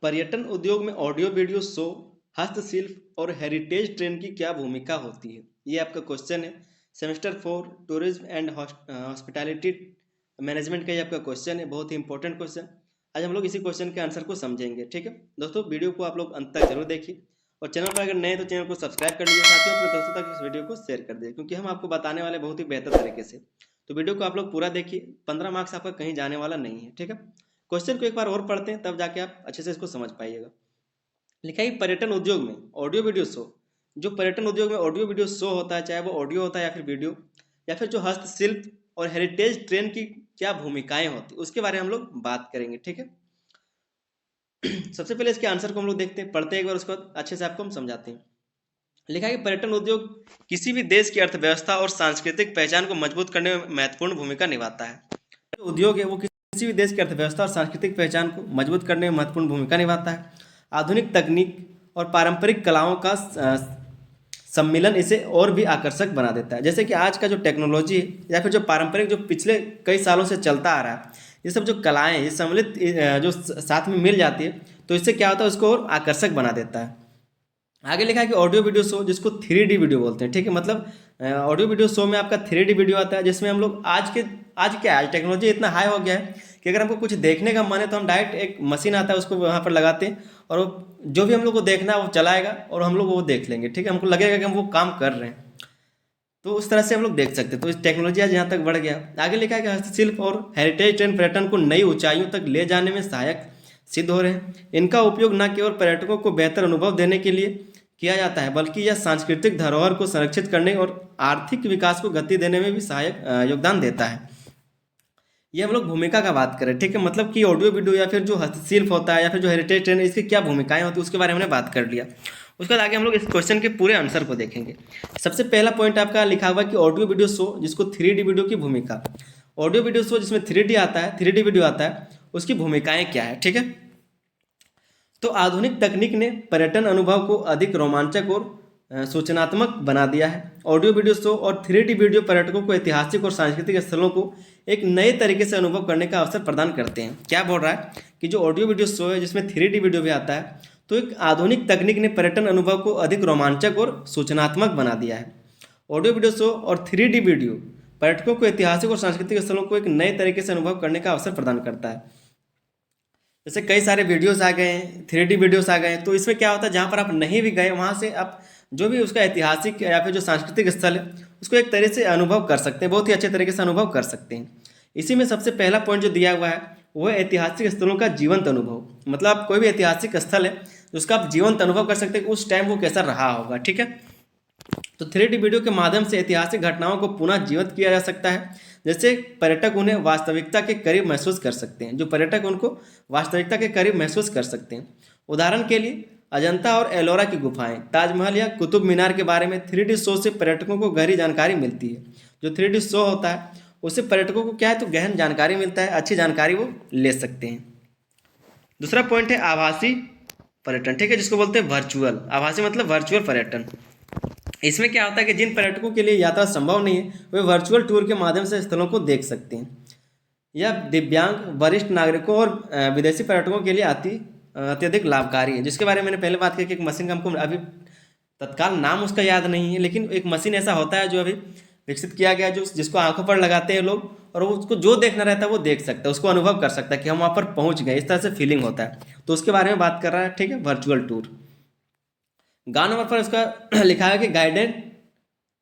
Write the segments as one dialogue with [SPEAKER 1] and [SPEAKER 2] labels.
[SPEAKER 1] पर्यटन उद्योग में ऑडियो वीडियो शो, हस्तशिल्प और हेरिटेज ट्रेन की क्या भूमिका होती है? ये आपका क्वेश्चन है। Semester 4 tourism and hospitality management का ये आपका क्वेश्चन है, बहुत ही इंपॉर्टेंट क्वेश्चन। आज हम लोग इसी क्वेश्चन के आंसर को समझेंगे। ठीक है दोस्तों, वीडियो को आप लोग अंत तक जरूर देखिए और चैनल पर अगर नए तो चैनल को सब्सक्राइब कर लीजिए, साथ ही अपने दोस्तों तक इस वीडियो को शेयर कर दीजिए, क्योंकि हम आपको बताने वाले बहुत ही बेहतर तरीके से। तो वीडियो को आप लोग पूरा देखिए, 15 मार्क्स आपका कहीं जाने वाला नहीं है। ठीक है, क्वेश्चन को एक बार और पढ़ते हैं, तब जाके आप अच्छे से इसको समझ पाइएगा। लिखा है पर्यटन उद्योग में ऑडियो वीडियो शो। जो पर्यटन उद्योग में ऑडियो वीडियो शो होता है, चाहे वो ऑडियो होता है या फिर वीडियो, या फिर जो हस्तशिल्प और हेरिटेज ट्रेन की क्या भूमिकाएं होती है, उसके बारे में हम लोग बात करेंगे। ठीक है, सबसे पहले इसके आंसर को हम लोग देखते हैं, पढ़ते हैं एक बार, उसके बाद अच्छे से आपको हम समझाते हैं। लिखा है कि पर्यटन उद्योग किसी भी देश की अर्थव्यवस्था और सांस्कृतिक पहचान को मजबूत करने में महत्वपूर्ण भूमिका निभाता है। जो उद्योग है वो किसी भी देश की अर्थव्यवस्था और सांस्कृतिक पहचान को मजबूत करने में महत्वपूर्ण भूमिका निभाता है। आधुनिक तकनीक और पारंपरिक कलाओं का सम्मिलन इसे और भी आकर्षक बना देता है। जैसे कि आज का जो टेक्नोलॉजी है या फिर जो पारंपरिक जो पिछले कई सालों से चलता आ रहा है, ये सब जो कलाएं ये सम्मिलित जो साथ में मिल जाती है, तो इससे क्या होता है, उसको और आकर्षक बना देता है। आगे लिखा है कि ऑडियो वीडियो शो, जिसको 3D वीडियो बोलते हैं। ठीक है, मतलब ऑडियो वीडियो शो में आपका 3D वीडियो आता है, जिसमें हम लोग आज टेक्नोलॉजी इतना हाई हो गया है कि अगर हमको कुछ देखने का मन है तो हम डायरेक्ट एक मशीन आता है उसको वहाँ पर लगाते हैं और वो जो भी हम लोग को देखना है वो चलाएगा और हम लोग वो देख लेंगे। ठीक है, हमको लगेगा कि हम वो काम कर रहे हैं, तो उस तरह से हम लोग देख सकते हैं। तो इस टेक्नोलॉजी आज यहाँ तक बढ़ गया। आगे लिखा है कि हस्तशिल्प और हेरिटेज ट्रेन पर्यटन को नई ऊंचाइयों तक ले जाने में सहायक सिद्ध हो रहे हैं। इनका उपयोग न केवल पर्यटकों को बेहतर अनुभव देने के लिए किया जाता है, बल्कि यह सांस्कृतिक धरोहर को संरक्षित करने और आर्थिक विकास को गति देने में भी सहायक योगदान देता है। ये हम लोग भूमिका का बात करें। ठीक है, मतलब कि ऑडियो वीडियो या फिर जो हस्तशिल्प होता है या फिर जो हेरिटेज ट्रेन, इसकी क्या भूमिकाएं होती है उसके बारे में हमने बात कर लिया। उसके बाद आगे हम लोग इस क्वेश्चन के पूरे आंसर को देखेंगे। सबसे पहला पॉइंट आपका लिखा हुआ कि ऑडियो वीडियो शो, जिसको 3D वीडियो की भूमिका। ऑडियो वीडियो शो जिसमें 3D आता है, 3D वीडियो आता है, उसकी भूमिकाएं क्या है। ठीक है, तो आधुनिक तकनीक ने पर्यटन अनुभव को अधिक रोमांचक और सूचनात्मक बना दिया है। ऑडियो वीडियो शो और 3D वीडियो पर्यटकों को ऐतिहासिक और सांस्कृतिक स्थलों को एक नए तरीके से अनुभव करने का अवसर प्रदान करते हैं। क्या बोल रहा है कि जो ऑडियो वीडियो शो है जिसमें 3D वीडियो भी आता है, तो एक आधुनिक तकनीक ने पर्यटन अनुभव को अधिक रोमांचक और सूचनात्मक बना दिया है। ऑडियो वीडियो शो और 3D वीडियो पर्यटकों को ऐतिहासिक और सांस्कृतिक स्थलों को एक नए तरीके से अनुभव करने का अवसर प्रदान करता है। जैसे कई सारे वीडियोस आ गए हैं, 3D वीडियोस आ गए हैं, तो इसमें क्या होता है, जहाँ पर आप नहीं भी गए वहाँ से आप जो भी उसका ऐतिहासिक या फिर जो सांस्कृतिक स्थल है उसको एक तरह से अनुभव कर सकते हैं, बहुत ही अच्छे तरीके से अनुभव कर सकते हैं। इसी में सबसे पहला पॉइंट जो दिया हुआ है वो है ऐतिहासिक स्थलों का जीवंत अनुभव। मतलब आप कोई भी ऐतिहासिक स्थल है उसका आप जीवंत अनुभव कर सकते हैं कि उस टाइम वो कैसा रहा होगा। ठीक है, तो 3D वीडियो के माध्यम से ऐतिहासिक घटनाओं को पुनः जीवित किया जा सकता है, जैसे पर्यटक उन्हें वास्तविकता के करीब महसूस कर सकते हैं। जो पर्यटक उनको वास्तविकता के करीब महसूस कर सकते हैं। उदाहरण के लिए अजंता और एलोरा की गुफाएं, ताजमहल या कुतुब मीनार के बारे में 3D शो से पर्यटकों को गहरी जानकारी मिलती है। जो 3D शो होता है उससे पर्यटकों को क्या है, तो गहन जानकारी मिलता है, अच्छी जानकारी वो ले सकते हैं। दूसरा पॉइंट है आभासी पर्यटन। ठीक है, जिसको बोलते हैं वर्चुअल। आभासी मतलब वर्चुअल पर्यटन। इसमें क्या होता है कि जिन पर्यटकों के लिए यात्रा संभव नहीं है वे वर्चुअल टूर के माध्यम से स्थलों को देख सकते हैं। यह दिव्यांग, वरिष्ठ नागरिकों और विदेशी पर्यटकों के लिए अत्यधिक लाभकारी है। जिसके बारे में मैंने पहले बात की कि एक मशीन का हमको अभी तत्काल नाम उसका याद नहीं है, लेकिन एक मशीन ऐसा होता है जो अभी विकसित किया गया, जो जिसको आंखों पर लगाते हैं लोग और वो उसको जो देखना रहता है वो देख सकता है, उसको अनुभव कर सकता है कि हम वहाँ पर पहुँच गए, इस तरह से फीलिंग होता है। तो उसके बारे में बात कर रहा है। ठीक है, वर्चुअल टूर। गांव नंबर पर उसका लिखा है कि गाइडेड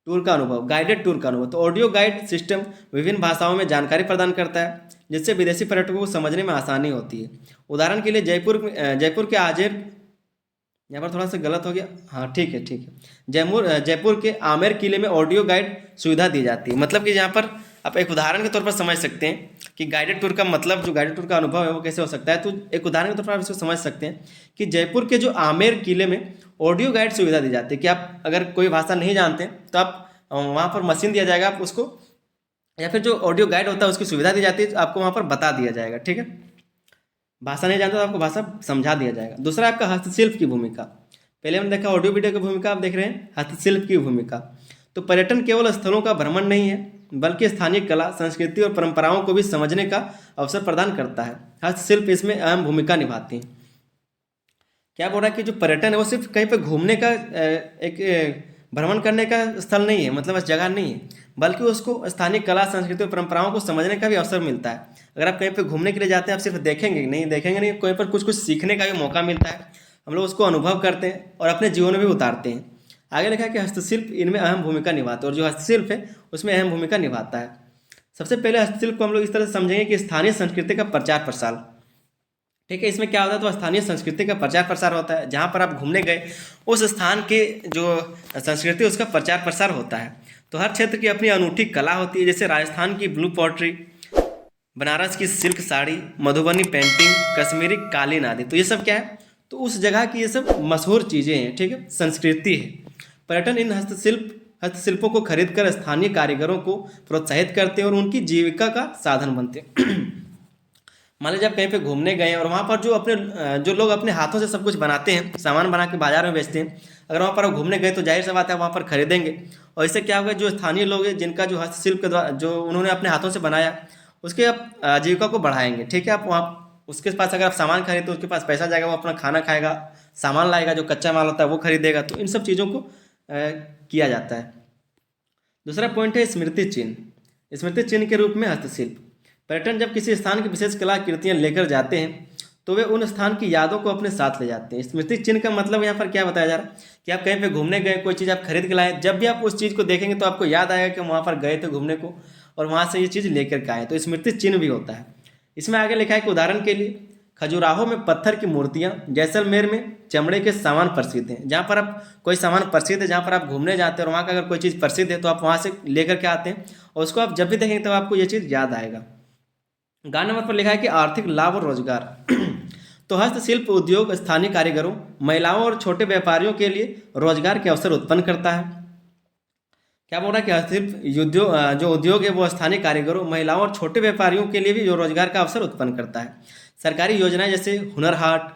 [SPEAKER 1] टूर का अनुभव, गाइडेड टूर का अनुभव। तो ऑडियो गाइड सिस्टम विभिन्न भाषाओं में जानकारी प्रदान करता है, जिससे विदेशी पर्यटकों को समझने में आसानी होती है। उदाहरण के लिए जयपुर के आजेर, यहाँ पर थोड़ा सा गलत हो गया, हाँ ठीक है, जयपुर के आमेर किले में ऑडियो गाइड सुविधा दी जाती है। मतलब कि यहाँ पर आप एक उदाहरण के तौर पर समझ सकते हैं कि गाइडेड टूर का मतलब, जो गाइडेड टूर का अनुभव है वो कैसे हो सकता है। तो एक उदाहरण के तौर पर आप इसको समझ सकते हैं कि जयपुर के जो आमेर किले में ऑडियो गाइड सुविधा दी जाती है कि आप अगर कोई भाषा नहीं जानते तो आप वहाँ पर मशीन दिया जाएगा, आप उसको, या फिर जो ऑडियो गाइड होता है उसकी सुविधा दी जाती है, तो आपको वहाँ पर बता दिया जाएगा। ठीक है, भाषा नहीं जानते तो आपको भाषा समझा दिया जाएगा। दूसरा आपका हस्तशिल्प की भूमिका। पहले हमने देखा ऑडियो वीडियो की भूमिका, आप देख रहे हैं हस्तशिल्प की भूमिका। तो पर्यटन केवल स्थलों का भ्रमण नहीं है, बल्कि स्थानीय कला, संस्कृति और परंपराओं को भी समझने का अवसर प्रदान करता है। हस्तशिल्प इसमें अहम भूमिका निभाती हैं। क्या बोल रहा है कि जो पर्यटन है वो सिर्फ कहीं पे घूमने का एक भ्रमण करने का स्थल नहीं है, मतलब बस जगह नहीं है, बल्कि उसको स्थानीय कला संस्कृति और परंपराओं को समझने का भी अवसर मिलता है। अगर आप कहीं पे घूमने के लिए जाते हैं, आप सिर्फ देखेंगे नहीं, कहीं पर कुछ कुछ सीखने का भी मौका मिलता है। हम लोग उसको अनुभव करते हैं और अपने जीवन में भी उतारते हैं। आगे लिखा है कि हस्तशिल्प इनमें अहम भूमिका निभाता है, और जो हस्तशिल्प है उसमें अहम भूमिका निभाता है। सबसे पहले हस्तशिल्प को हम लोग इस तरह से समझेंगे कि स्थानीय संस्कृति का प्रचार प्रसार। ठीक है, इसमें क्या होता है, तो स्थानीय संस्कृति का प्रचार प्रसार होता है। जहाँ पर आप घूमने गए उस स्थान के जो संस्कृति उसका प्रचार प्रसार होता है। तो हर क्षेत्र की अपनी अनूठी कला होती है, जैसे राजस्थान की ब्लू पॉटरी, बनारस की सिल्क साड़ी, मधुबनी पेंटिंग, कश्मीरी कालीन आदि। तो ये सब क्या है, तो उस जगह की ये सब मशहूर चीज़ें हैं। ठीक है, संस्कृति है। पर्यटन इन हस्तशिल्पों को खरीदकर स्थानीय कारीगरों को प्रोत्साहित करते हैं और उनकी जीविका का साधन बनते हैं। मान लीजिए आप कहीं पे घूमने गए और वहाँ पर जो लोग अपने हाथों से सब कुछ बनाते हैं, सामान बना के बाजार में बेचते हैं, अगर वहाँ पर आप घूमने गए तो जाहिर सी बात है वहाँ पर खरीदेंगे। और इससे क्या होगा, जो स्थानीय लोग हैं जिनका जो हस्तशिल्प के द्वारा जो उन्होंने अपने हाथों से बनाया, उसके आप आजीविका को बढ़ाएंगे। ठीक है, आप वहाँ उसके पास अगर आप सामान खरीदते तो उसके पास पैसा जाएगा, वो अपना खाना खाएगा, सामान लाएगा, जो कच्चा माल होता है वो खरीदेगा। तो इन सब चीज़ों को किया जाता है। दूसरा पॉइंट है स्मृति चिन्ह। स्मृति चिन्ह के रूप में हस्तशिल्प। पर्यटन जब किसी स्थान की विशेष कला कृतियाँ लेकर जाते हैं तो वे उन स्थान की यादों को अपने साथ ले जाते हैं। स्मृति चिन्ह का मतलब यहाँ पर क्या बताया जा रहा है कि आप कहीं पे घूमने गए, कोई चीज़ आप खरीद के लाए, जब भी आप उस चीज़ को देखेंगे तो आपको याद आएगा कि हम वहाँ पर गए थे घूमने को और वहाँ से ये चीज़ लेकर के आए। तो स्मृति चिन्ह भी होता है। इसमें आगे लिखा है कि उदाहरण के लिए खजुराहो में पत्थर की मूर्तियाँ, जैसलमेर में चमड़े के सामान प्रसिद्ध हैं। जहाँ पर आप कोई सामान प्रसिद्ध है, जहाँ पर आप घूमने जाते हैं और वहाँ का अगर कोई चीज़ प्रसिद्ध है तो आप वहाँ से लेकर के आते हैं और उसको आप जब भी देखेंगे तब आपको ये चीज़ याद आएगा। ग नंबर पर लिखा है कि आर्थिक लाभ और रोजगार। तो हस्तशिल्प उद्योग स्थानीय कारीगरों, महिलाओं और छोटे व्यापारियों के लिए रोजगार के अवसर उत्पन्न करता है। क्या बोल रहा है कि हस्तशिल्प जो उद्योग है वो स्थानीय कारीगरों, महिलाओं और छोटे व्यापारियों के लिए भी जो रोजगार का अवसर उत्पन्न करता है। सरकारी योजनाएं जैसे हुनर हाट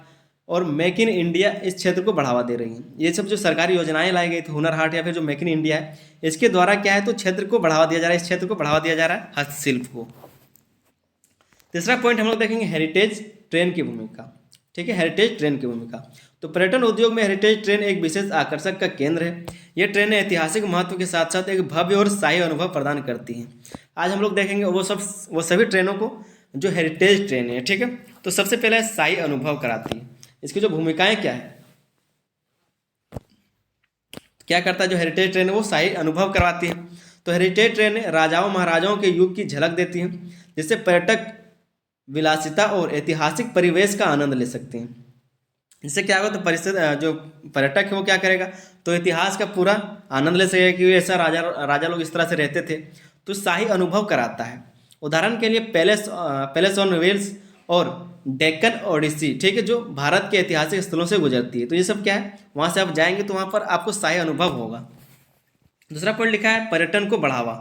[SPEAKER 1] और मेक इन इंडिया इस क्षेत्र को बढ़ावा दे रही हैं। ये सब जो सरकारी योजनाएं लाई गई थी, हुनर हाट या फिर जो मेक इन इंडिया है, इसके द्वारा क्या है, तो क्षेत्र को बढ़ावा दिया जा रहा है, इस क्षेत्र को बढ़ावा दिया जा रहा है हस्तशिल्प को। तीसरा पॉइंट हम लोग देखेंगे हेरिटेज ट्रेन की भूमिका। ठीक है, हेरिटेज ट्रेन की भूमिका। तो पर्यटन उद्योग में हेरिटेज ट्रेन एक विशेष आकर्षक का केंद्र है। ये ट्रेनें ऐतिहासिक महत्व के साथ साथ एक भव्य और शाही अनुभव प्रदान करती हैं। आज हम लोग देखेंगे वो सभी ट्रेनों को जो हेरिटेज ट्रेन है। ठीक है, तो सबसे पहले शाही अनुभव कराती है। इसकी जो भूमिकाएं क्या है, क्या करता है जो हेरिटेज ट्रेन है, वो शाही अनुभव करवाती है। तो हेरिटेज ट्रेनें राजाओं महाराजाओं के युग की झलक देती हैं, जिससे पर्यटक विलासिता और ऐतिहासिक परिवेश का आनंद ले सकते हैं। इससे क्या होगा, तो परिस्थित जो पर्यटक है वो क्या करेगा, तो इतिहास का पूरा आनंद ले सकेगा कि ऐसा राजा लोग इस तरह से रहते थे। तो शाही अनुभव कराता है। उदाहरण के लिए पैलेस ऑन व्हील्स और डेक्कन ओडिसी, ठीक है, जो भारत के ऐतिहासिक स्थलों से गुजरती है। तो ये सब क्या है, वहाँ से आप जाएंगे तो वहाँ पर आपको शाही अनुभव होगा। दूसरा पॉइंट लिखा है पर्यटन को बढ़ावा।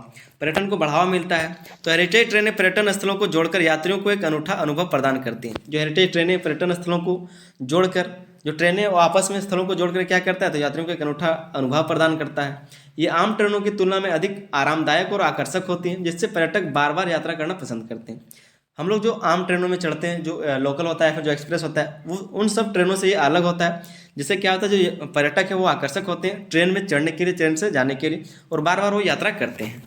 [SPEAKER 1] पर्यटन को बढ़ावा मिलता है। तो हेरिटेज ट्रेनें पर्यटन स्थलों को जोड़कर यात्रियों को एक अनूठा अनुभव प्रदान करती हैं। जो हेरिटेज ट्रेनें पर्यटन स्थलों को जोड़कर, जो ट्रेनें आपस में स्थलों को जोड़कर क्या करता है, तो यात्रियों को एक अनूठा अनुभव प्रदान करता है। ये आम ट्रेनों की तुलना में अधिक आरामदायक और आकर्षक होती हैं, जिससे पर्यटक बार बार यात्रा करना पसंद करते हैं। हम लोग जो आम ट्रेनों में चढ़ते हैं, जो लोकल होता है फिर जो एक्सप्रेस होता है, वो उन सब ट्रेनों से ये अलग होता है। जिससे क्या होता है, जो पर्यटक है वो आकर्षक होते हैं ट्रेन में चढ़ने के लिए, ट्रेन से जाने के लिए, और बार बार वो यात्रा करते हैं।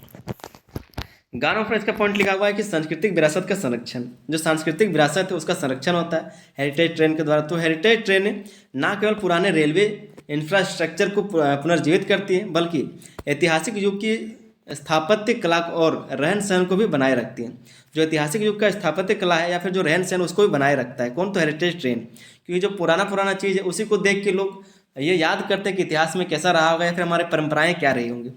[SPEAKER 1] गानों पर इसका पॉइंट लिखा हुआ है कि सांस्कृतिक विरासत का संरक्षण। जो सांस्कृतिक विरासत है उसका संरक्षण होता है हेरिटेज ट्रेन के द्वारा। तो हेरिटेज ट्रेनें न केवल पुराने रेलवे इंफ्रास्ट्रक्चर को पुनर्जीवित करती हैं, बल्कि ऐतिहासिक युग की स्थापत्य कला और रहन सहन को भी बनाए रखती हैं। जो ऐतिहासिक युग का स्थापत्य कला है या फिर जो रहन सहन, उसको भी बनाए रखता है कौन, तो हेरिटेज ट्रेन। क्योंकि जो पुराना चीज़ है उसी को देख के लोग ये याद करते हैं कि इतिहास में कैसा रहा होगा या फिर हमारे परंपराएं क्या रही होंगी।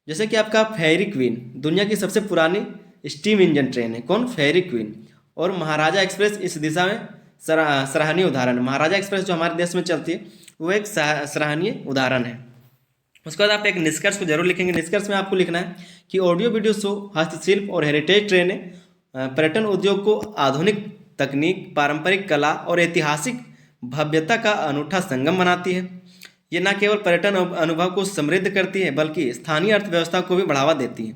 [SPEAKER 1] जैसे कि आपका फेयरी क्वीन दुनिया की सबसे पुरानी स्टीम इंजन ट्रेन है, कौन, फेयरी क्वीन। और महाराजा एक्सप्रेस इस दिशा में सराहनीय उदाहरण है। महाराजा एक्सप्रेस जो हमारे देश में चलती है वो एक सराहनीय उदाहरण है। उसके बाद आप एक निष्कर्ष को जरूर लिखेंगे। निष्कर्ष में आपको लिखना है कि ऑडियो वीडियो शो हस्तशिल्प और हेरिटेज ट्रेनें पर्यटन उद्योग को आधुनिक तकनीक, पारंपरिक कला और ऐतिहासिक भव्यता का अनूठा संगम बनाती है। ये न केवल पर्यटन अनुभव को समृद्ध करती है, बल्कि स्थानीय अर्थव्यवस्था को भी बढ़ावा देती है।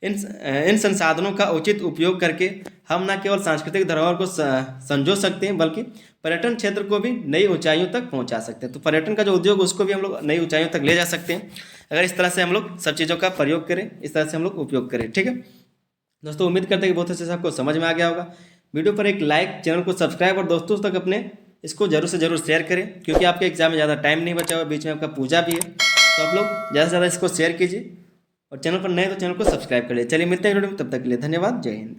[SPEAKER 1] इन संसाधनों का उचित उपयोग करके हम न केवल सांस्कृतिक धरोहर को संजो सकते हैं, बल्कि पर्यटन क्षेत्र को भी नई ऊंचाइयों तक पहुंचा सकते हैं। तो पर्यटन का जो उद्योग उसको भी हम लोग नई ऊंचाइयों तक ले जा सकते हैं, अगर इस तरह से हम लोग सब चीज़ों का प्रयोग करें, इस तरह से हम लोग उपयोग करें। ठीक है दोस्तों, उम्मीद करते हैं कि बहुत अच्छे से आपको समझ में आ गया होगा। वीडियो पर एक लाइक, चैनल को सब्सक्राइब और दोस्तों तक अपने इसको जरूर से जरूर शेयर करें, क्योंकि आपके एग्जाम में ज़्यादा टाइम नहीं बचा हुआ, बीच में आपका पूजा भी है। तो आप लोग ज़्यादा से ज़्यादा इसको शेयर कीजिए और चैनल पर नए तो चैनल को सब्सक्राइब कर लीजिए। चलिए मिलते हैं वीडियो में, तब तक के लिए धन्यवाद। जय हिंद।